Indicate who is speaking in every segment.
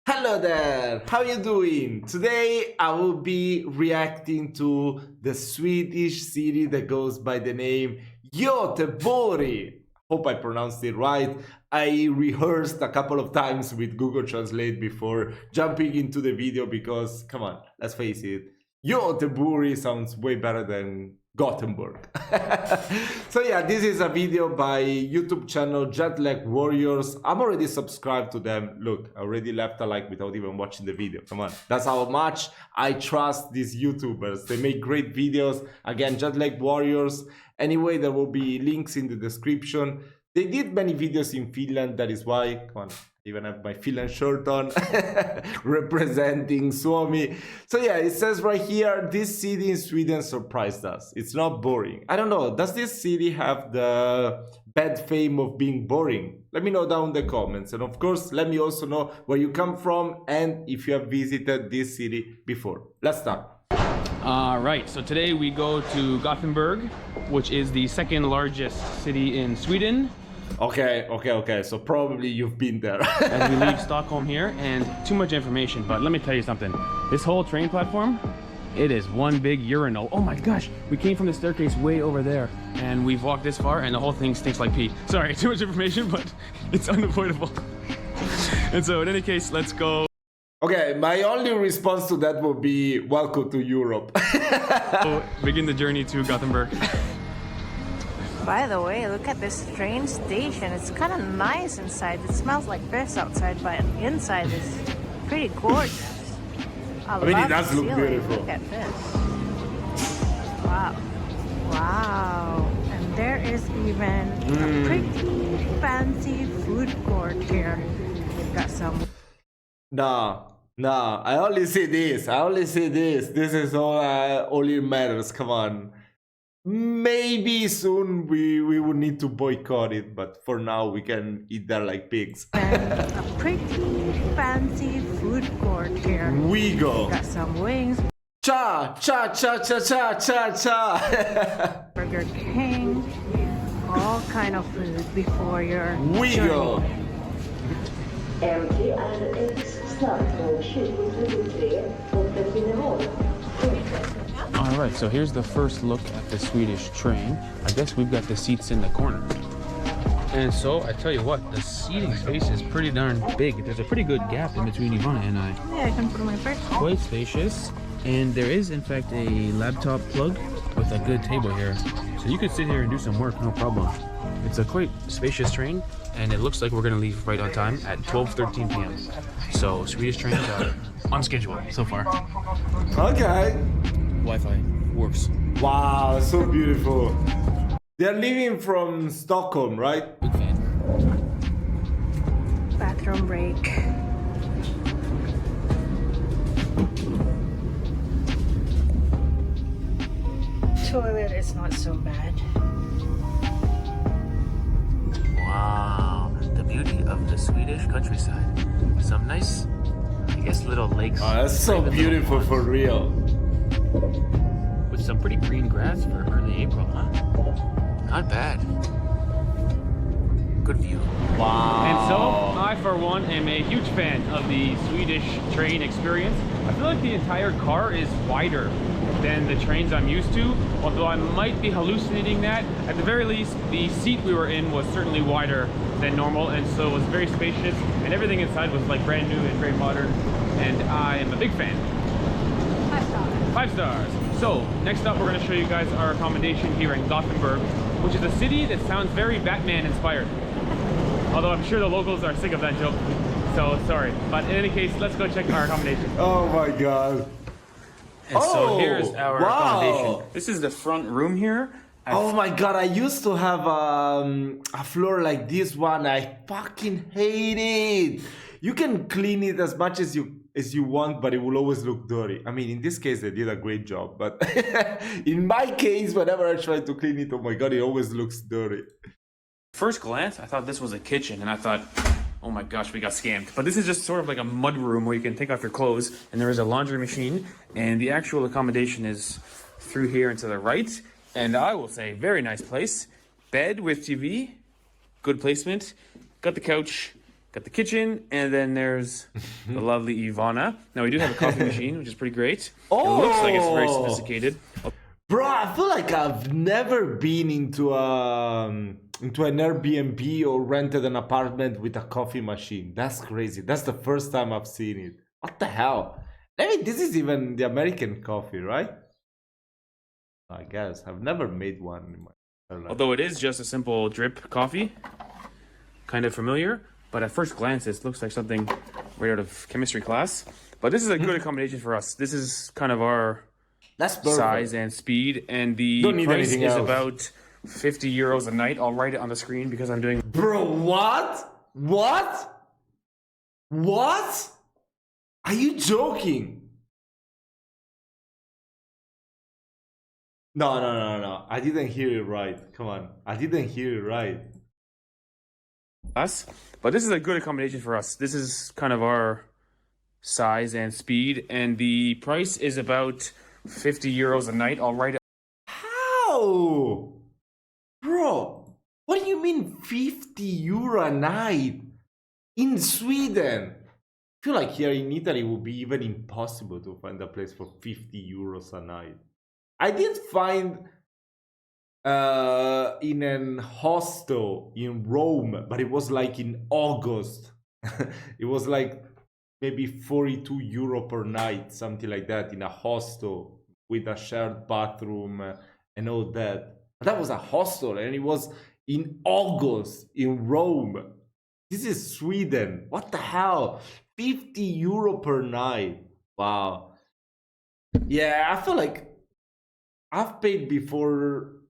Speaker 1: Hello there, how you doing? Today I will be reacting to the Swedish city that goes by the name Göteborg. Hope I pronounced it right. I rehearsed a couple of times with Google Translate before jumping into the video because, come on, let's face it, Göteborg sounds way better than Gothenburg. So yeah, this is a video by YouTube channel JetLagWarriors. I'm already subscribed to them. Look, I already left a like without even watching the video. Come on, that's how much I trust these YouTubers. They make great videos. Again, JetLagWarriors. Anyway, there will be links in the description. They did many videos in Finland, that is why, come on, I even have my Finland shirt on, representing Suomi. So yeah, it says right here, this city in Sweden surprised us. It's not boring. I don't know, does this city have the bad fame of being boring? Let me know down in the comments. And of course, let me also know where you come from and if you have visited this city before. Let's start.
Speaker 2: Right, so today we go to Gothenburg, which is the second largest city in Sweden.
Speaker 1: Okay, so probably you've been there.
Speaker 2: As we leave Stockholm here, and too much information, but let me tell you something. This whole train platform, it is one big urinal. Oh my gosh, we came from the staircase way over there, and we've walked this far, and the whole thing stinks like pee. Sorry, too much information, but it's unavoidable. And so in any case, let's go.
Speaker 1: Okay, my only response to that would be welcome to Europe.
Speaker 2: So begin the journey to Gothenburg.
Speaker 3: By the way, look at this train station. It's kind of nice inside. It smells like fish outside, but inside is pretty gorgeous.
Speaker 1: I mean, it does look beautiful.
Speaker 3: Look at this. Wow. Wow. And there is even a pretty fancy food court here. We've got some...
Speaker 1: No, I only see this. This is all it matters. Come on. Maybe soon we would need to boycott it, but for now we can eat there like pigs.
Speaker 3: And a pretty fancy food court here.
Speaker 1: We go.
Speaker 3: Got some wings.
Speaker 1: Cha.
Speaker 3: Burger King. All kind of food before your
Speaker 1: We
Speaker 3: journey.
Speaker 1: go.
Speaker 2: Alright, so here's the first look at the Swedish train. I guess we've got the seats in the corner. And so, I tell you what, the seating space is pretty darn big. There's a pretty good gap in between Ivana and I.
Speaker 3: Yeah, I can put my first.
Speaker 2: Quite spacious. And there is, in fact, a laptop plug with a good table here. So you could sit here and do some work, no problem. It's a quite spacious train, and it looks like we're going to leave right on time at 12:13 p.m. So, Swedish trains are on schedule so far.
Speaker 1: Okay.
Speaker 2: Wi-Fi works.
Speaker 1: Wow, so beautiful. They're leaving from Stockholm, right?
Speaker 2: Big fan.
Speaker 3: Bathroom break. Toilet is not so bad.
Speaker 2: Wow, the beauty of the Swedish countryside. Some nice, I guess, little lakes.
Speaker 1: Oh, that's so beautiful for real.
Speaker 2: With some pretty green grass for early April, huh? Not bad. Good view.
Speaker 1: Wow.
Speaker 2: And so, I for one am a huge fan of the Swedish train experience. I feel like the entire car is wider than the trains I'm used to, although I might be hallucinating that. At the very least, the seat we were in was certainly wider than normal, and so it was very spacious, and everything inside was like brand new and very modern, and I am a big fan.
Speaker 3: 5 stars.
Speaker 2: 5 stars. So, next up we're going to show you guys our accommodation here in Gothenburg, which is a city that sounds very Batman inspired. Although I'm sure the locals are sick of that joke, so sorry. But in any case, let's go check our accommodation.
Speaker 1: Oh my god.
Speaker 2: And so here's our
Speaker 1: wow.
Speaker 2: accommodation. This is the front room here.
Speaker 1: Oh my god, I used to have a floor like this one. I fucking hate it. You can clean it as much as you want, but it will always look dirty. I mean, in this case, they did a great job, but in my case, whenever I try to clean it, oh my god, it always looks dirty.
Speaker 2: First glance, I thought this was a kitchen, and I thought, oh my gosh, we got scammed. But this is just sort of like a mud room where you can take off your clothes, and there is a laundry machine, and the actual accommodation is through here and to the right. And I will say, very nice place. Bed with TV, good placement. Got the couch, got the kitchen, and then there's the lovely Ivana. Now we do have a coffee machine, which is pretty great.
Speaker 1: Oh!
Speaker 2: It looks like it's very sophisticated.
Speaker 1: Bro, I feel like I've never been into an Airbnb or rented an apartment with a coffee machine. That's crazy. That's the first time I've seen it. What the hell? I mean, this is even the American coffee, right? I guess. I've never made one in my life.
Speaker 2: Although it is just a simple drip coffee, kind of familiar, but at first glance it looks like something right out of chemistry class. But this is a good accommodation for us. This is kind of our size and speed, and the price is about 50 euros a night. I'll write it on the screen because I'm doing...
Speaker 1: Bro, what? What? What? Are you joking? No. I didn't hear it right. Come on. I didn't hear it right.
Speaker 2: But this is a good accommodation for us. This is kind of our size and speed, and the price is about 50 euros a night. I'll write it.
Speaker 1: How? Bro, what do you mean 50 euro a night? In Sweden? I feel like here in Italy it would be even impossible to find a place for 50 euros a night. I did find in an hostel in Rome, but it was like in August. It was like maybe 42 euro per night, something like that, in a hostel with a shared bathroom and all that. But that was a hostel, and it was in August in Rome. This is Sweden. What the hell? 50 euro per night. Wow. Yeah, I feel like I've paid before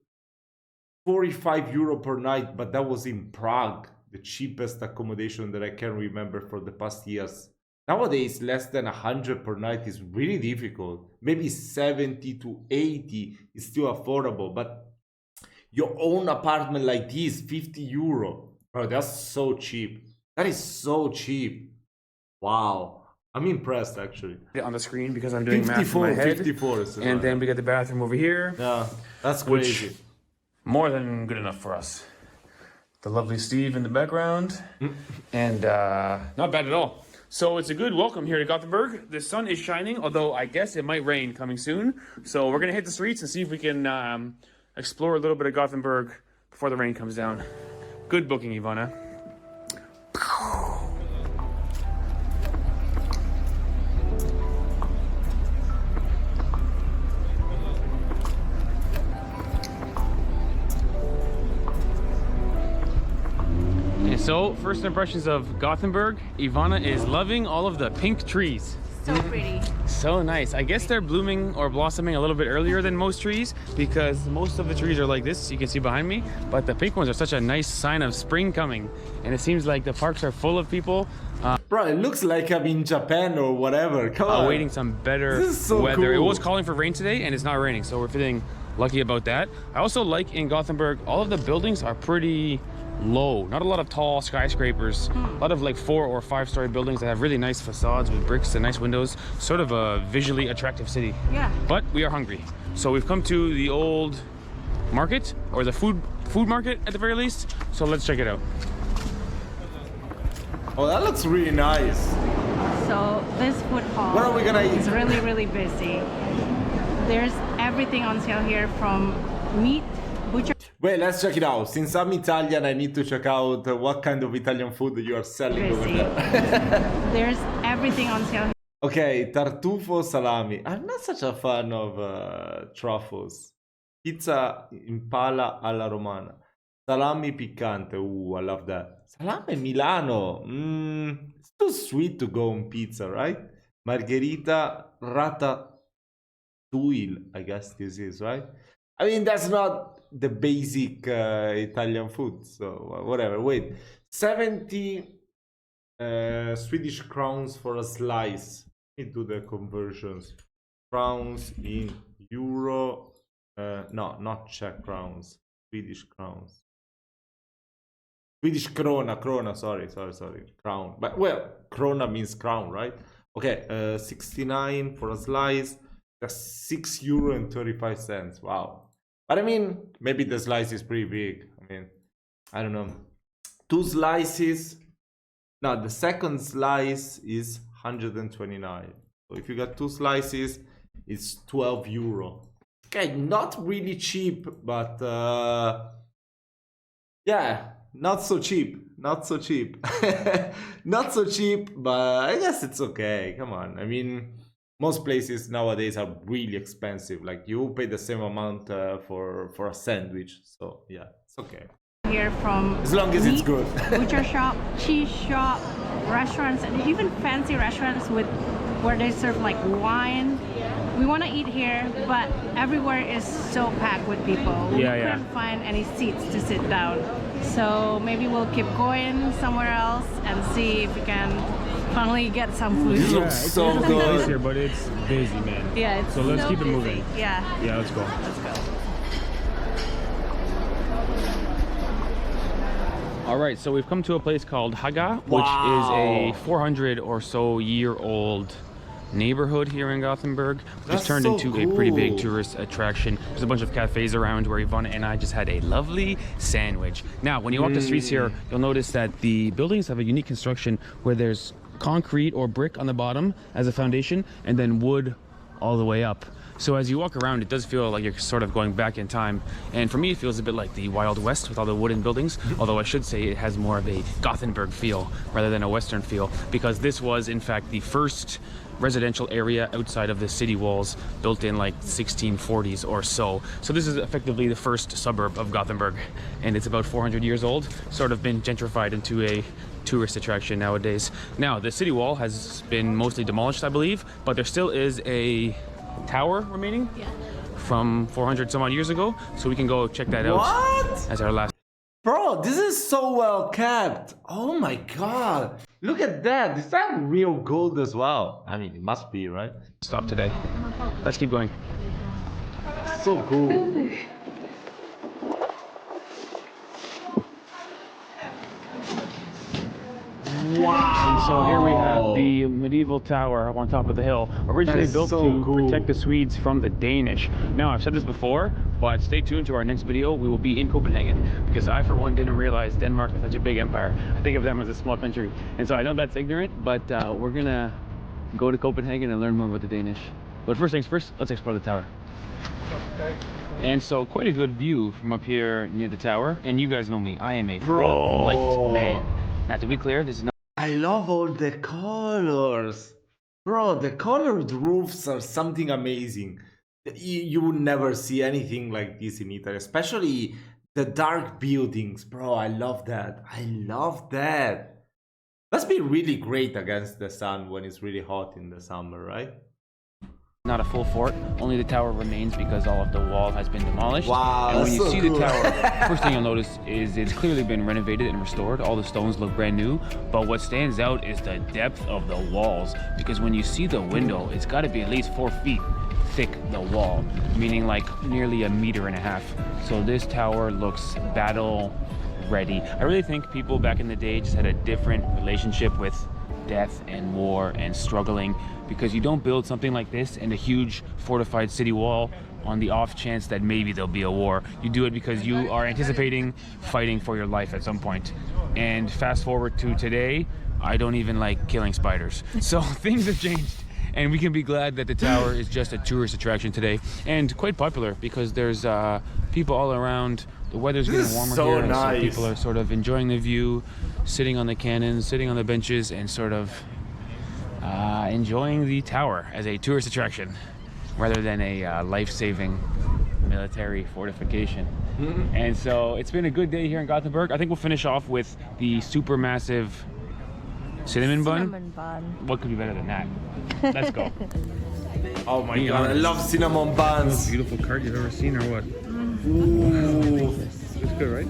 Speaker 1: 45 euro per night, but that was in Prague, the cheapest accommodation that I can remember for the past years. Nowadays, less than 100 per night is really difficult. Maybe 70 to 80 is still affordable, but your own apartment like this, 50 euro. Bro, that's so cheap. That is so cheap. Wow. I'm impressed, actually.
Speaker 2: On the screen because I'm doing math in my head.
Speaker 1: 54.
Speaker 2: And then we got the bathroom over here.
Speaker 1: Yeah, that's crazy.
Speaker 2: Which, more than good enough for us. The lovely Steve in the background. And not bad at all. So it's a good welcome here to Gothenburg. The sun is shining, although I guess it might rain coming soon. So we're going to hit the streets and see if we can explore a little bit of Gothenburg before the rain comes down. Good booking, Ivana. So, first impressions of Gothenburg. Ivana is loving all of the pink trees.
Speaker 3: So pretty.
Speaker 2: So nice. I guess they're blooming or blossoming a little bit earlier than most trees because most of the trees are like this, you can see behind me. But the pink ones are such a nice sign of spring coming. And it seems like the parks are full of people.
Speaker 1: Bro, it looks like I'm in Japan or whatever. Come on.
Speaker 2: Awaiting some better weather. Cool. It was calling for rain today and it's not raining, so we're feeling lucky about that. I also like in Gothenburg, all of the buildings are pretty low. Not a lot of tall skyscrapers. A lot of like 4- or 5-story buildings that have really nice facades with bricks and nice windows. Sort of a visually attractive city.
Speaker 3: Yeah.
Speaker 2: But we are hungry. So we've come to the old market, or the food market at the very least. So let's check it out.
Speaker 1: Oh, that looks really nice.
Speaker 3: So this food hall
Speaker 1: What are we gonna eat?
Speaker 3: is really, really busy. There's everything on sale here, from meat, butcher.
Speaker 1: Wait, let's check it out. Since I'm Italian, I need to check out what kind of Italian food you are selling over there.
Speaker 3: There's everything on sale.
Speaker 1: Okay, tartufo salami. I'm not such a fan of truffles. Pizza in pala alla romana. Salami piccante. Ooh, I love that. Salame Milano. It's too sweet to go on pizza, right? Margherita ratatouille. I guess this is, right? I mean, that's not the basic Italian food, so whatever. Wait, 70 Swedish crowns for a slice. Let me do the conversions. Crowns in euro. No, not Czech crowns. Swedish crowns. Swedish krona, sorry. Crown. But, well, krona means crown, right? Okay, 69 for a slice. That's €6.35. Wow. But I mean, maybe the slice is pretty big. I mean, I don't know. 2 slices, No, the second slice is 129. So if you got 2 slices, it's 12 euro. Okay, not really cheap, but yeah, not so cheap. Not so cheap. Not so cheap, but I guess it's okay. Come on. I mean, most places nowadays are really expensive. Like you pay the same amount for a sandwich. So yeah, it's okay.
Speaker 3: Here from
Speaker 1: As long as it's
Speaker 3: meat,
Speaker 1: good.
Speaker 3: butcher shop, cheese shop, restaurants, and even fancy restaurants with where they serve like wine. We want to eat here, but everywhere is so packed with people. We couldn't find any seats to sit down. So maybe we'll keep going somewhere else and see if we can finally get some food.
Speaker 1: This looks so
Speaker 2: Nice
Speaker 1: good.
Speaker 2: here, but it's busy, man.
Speaker 3: Yeah, it's
Speaker 2: so let's
Speaker 3: so
Speaker 2: keep it
Speaker 3: busy.
Speaker 2: moving.
Speaker 3: Yeah.
Speaker 2: Yeah, let's go.
Speaker 3: Let's go.
Speaker 2: All right, so we've come to a place called Haga, which is a 400 or so year old neighborhood here in Gothenburg, which has turned into a pretty big tourist attraction. There's a bunch of cafes around where Ivana and I just had a lovely sandwich. Now, when you walk the streets here, you'll notice that the buildings have a unique construction where there's concrete or brick on the bottom as a foundation and then wood all the way up. So as you walk around, it does feel like you're sort of going back in time. And for me, it feels a bit like the Wild West with all the wooden buildings. Although I should say it has more of a Gothenburg feel rather than a Western feel, because this was in fact the first residential area outside of the city walls, built in like 1640s or so. So this is effectively the first suburb of Gothenburg, and it's about 400 years old, sort of been gentrified into a tourist attraction nowadays. Now, the city wall has been mostly demolished, I believe, but there still is a tower remaining from 400 some odd years ago, so we can go check that out as our last.
Speaker 1: Bro, this is so well kept. Oh my god. Look at that. Is that real gold as well? I mean, it must be, right?
Speaker 2: Stop today. Let's keep going.
Speaker 1: So cool. Wow.
Speaker 2: And so here we have the medieval tower up on top of the hill, originally built to protect the Swedes from the Danish. Now, I've said this before, but stay tuned to our next video. We will be in Copenhagen, because I, for one, didn't realize Denmark is such a big empire. I think of them as a small country. And so I know that's ignorant, but we're gonna go to Copenhagen and learn more about the Danish. But first things first, let's explore the tower. And so quite a good view from up here near the tower. And you guys know me, I am a light man. Now, to be clear, this is not.
Speaker 1: I love all the colors. Bro, the colored roofs are something amazing. You would never see anything like this in Italy, especially the dark buildings. Bro, I love that. I love that. Must be really great against the sun when it's really hot in the summer, right?
Speaker 2: Not a full fort, only the tower remains because all of the wall has been demolished.
Speaker 1: Wow,
Speaker 2: and when you
Speaker 1: that's so
Speaker 2: see
Speaker 1: cool.
Speaker 2: the tower, first thing you'll notice is it's clearly been renovated and restored. All the stones look brand new, but what stands out is the depth of the walls, because when you see the window, it's got to be at least 4 feet thick, the wall, meaning like nearly 1.5 meters. So this tower looks battle ready. I really think people back in the day just had a different relationship with death and war and struggling, because you don't build something like this in a huge fortified city wall on the off chance that maybe there'll be a war. You do it because you are anticipating fighting for your life at some point. And fast forward to today, I don't even like killing spiders. So things have changed, and we can be glad that the tower is just a tourist attraction today, and quite popular because there's people all around. The weather's getting warmer
Speaker 1: so
Speaker 2: here, and
Speaker 1: nice.
Speaker 2: so people are sort of enjoying the view, sitting on the cannons, sitting on the benches, and sort of enjoying the tower as a tourist attraction rather than a life-saving military fortification. And so it's been a good day here in Gothenburg. I think we'll finish off with the super massive cinnamon bun.
Speaker 3: Cinnamon bun.
Speaker 2: What could be better than that? Let's go.
Speaker 1: Oh my god, I love cinnamon buns.
Speaker 2: Beautiful cart you've ever seen, or what?
Speaker 1: Ooh.
Speaker 2: It's good, right?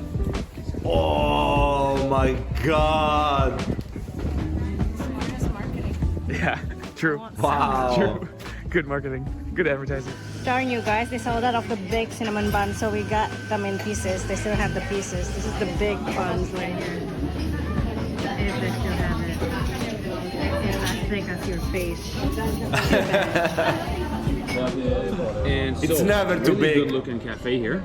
Speaker 1: Oh my god.
Speaker 2: Yeah, true.
Speaker 1: Wow.
Speaker 2: True. Good marketing. Good advertising.
Speaker 3: Darn you guys, they sold out of the big cinnamon buns, so we got them in pieces. They still have the pieces. This is the big buns right here. If they still have it. It's as thick as your face.
Speaker 2: And
Speaker 1: It's never too
Speaker 2: really
Speaker 1: big.
Speaker 2: Good looking cafe here.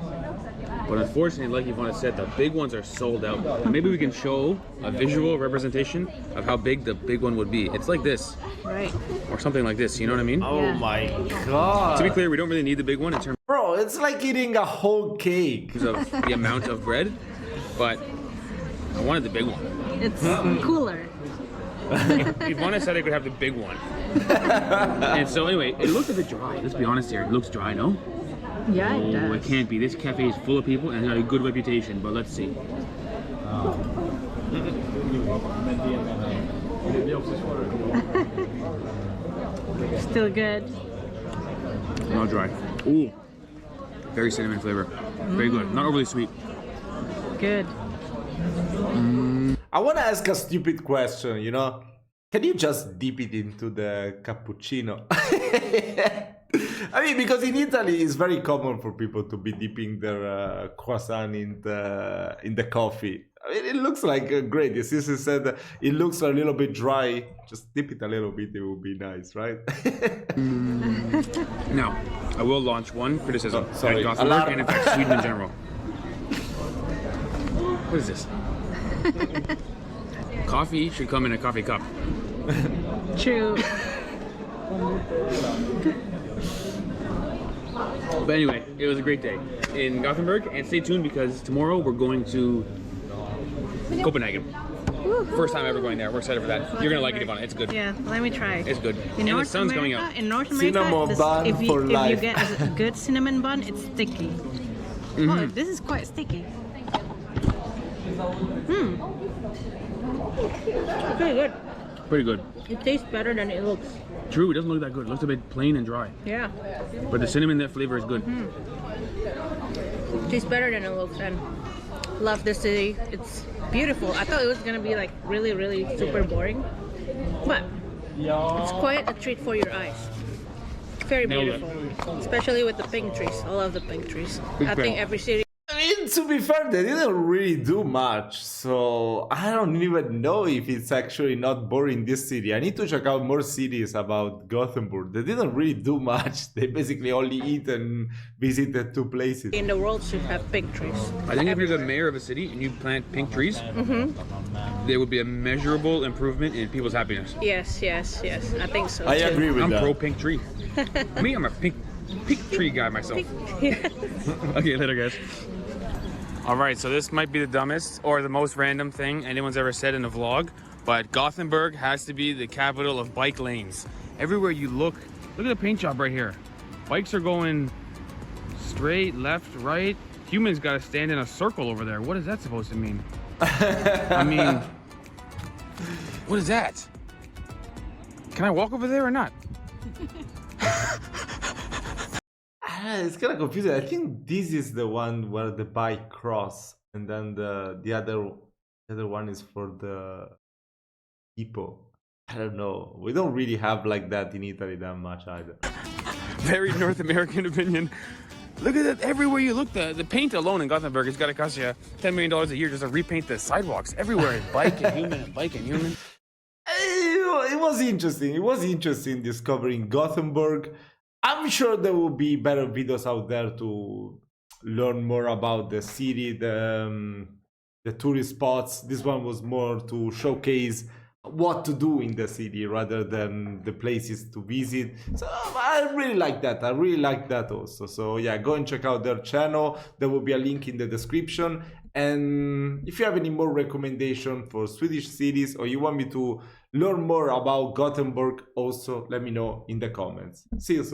Speaker 2: But unfortunately, like Ivana said, the big ones are sold out. And maybe we can show a visual representation of how big the big one would be. It's like this.
Speaker 3: Right.
Speaker 2: Or something like this, you know what I mean?
Speaker 1: Oh
Speaker 3: Yeah.
Speaker 1: my god.
Speaker 2: To be clear, we don't really need the big one in terms
Speaker 1: Bro, it's like eating a whole cake.
Speaker 2: of the amount of bread, but I wanted the big one.
Speaker 3: It's cooler.
Speaker 2: Ivana said I could have the big one. And so anyway, it looks a bit dry. Let's be honest here. It looks dry, no?
Speaker 3: Yeah, it
Speaker 2: Oh, it
Speaker 3: does.
Speaker 2: can't be. This cafe is full of people and it has a good reputation, but let's see.
Speaker 3: Still good.
Speaker 2: Not dry. Ooh. Very cinnamon flavor. Very good. Not overly sweet.
Speaker 3: Good.
Speaker 1: I want to ask a stupid question, you know? Can you just dip it into the cappuccino? I mean, because in Italy, it's very common for people to be dipping their croissant in the coffee. I mean, it looks like great. Your sister said that it looks a little bit dry. Just dip it a little bit, it would be nice, right?
Speaker 2: Now, I will launch one criticism
Speaker 1: Oh, sorry.
Speaker 2: at Gothenburg and in fact Sweden in general. What is this? Coffee should come in a coffee cup.
Speaker 3: True.
Speaker 2: But anyway, it was a great day in Gothenburg, and stay tuned because tomorrow we're going to Copenhagen. First time ever going there. We're excited for that. You're gonna like it, Ivana. It's good.
Speaker 3: Yeah, let me try.
Speaker 2: It's good.
Speaker 3: In
Speaker 2: And
Speaker 3: North
Speaker 2: the sun's coming
Speaker 3: America,
Speaker 2: out.
Speaker 3: in North
Speaker 1: Cinnamon
Speaker 3: America,
Speaker 1: bun
Speaker 3: if
Speaker 1: for
Speaker 3: you
Speaker 1: life.
Speaker 3: get a good cinnamon bun, it's sticky. Oh, this is quite sticky. Pretty good.
Speaker 2: Pretty good.
Speaker 3: It tastes better than it looks.
Speaker 2: True, it doesn't look that good. It looks a bit plain and dry.
Speaker 3: Yeah.
Speaker 2: But the cinnamon, that flavor is good.
Speaker 3: It tastes better than it looks, and love the city. It's beautiful. I thought it was gonna be like really, really super boring, but it's quite a treat for your eyes. Very
Speaker 2: Nailed it.
Speaker 3: beautiful, especially with the pink trees. I love the pink trees.
Speaker 2: Big
Speaker 3: I think
Speaker 2: fan.
Speaker 3: every city.
Speaker 1: I mean, to be fair, they didn't really do much, so I don't even know if it's actually not boring this city. I need to check out more cities about Gothenburg. They didn't really do much. They basically only eat and visited 2 places.
Speaker 3: in the world should have pink trees.
Speaker 2: I think if you're the mayor of a city and you plant pink trees, there would be a measurable improvement in people's happiness.
Speaker 3: Yes, yes, yes. I think so.
Speaker 1: I
Speaker 3: too.
Speaker 1: agree with
Speaker 2: I'm
Speaker 1: that.
Speaker 2: pro pink tree. Me, I'm a pink tree guy myself. Okay, later guys. All right, so this might be the dumbest or the most random thing anyone's ever said in a vlog, but Gothenburg has to be the capital of bike lanes. Everywhere you look at the paint job right here. Bikes are going straight, left, right. Humans got to stand in a circle over there. What is that supposed to mean? I mean, what is that? Can I walk over there or not?
Speaker 1: It's kind of confusing. I think this is the one where the bike cross, and then the other one is for the people. I don't know. We don't really have like that in Italy that much either.
Speaker 2: Very North American opinion. Look at that. Everywhere you look, the paint alone in Gothenburg has got to cost you $10 million a year just to repaint the sidewalks. Everywhere, bike and human and bike and human.
Speaker 1: It was interesting. It was interesting discovering Gothenburg. I'm sure there will be better videos out there to learn more about the city, the tourist spots. This one was more to showcase what to do in the city rather than the places to visit. So I really like that. I really like that also. So yeah, go and check out their channel. There will be a link in the description. And if you have any more recommendation for Swedish cities, or you want me to learn more about Gothenburg, also let me know in the comments. See you soon.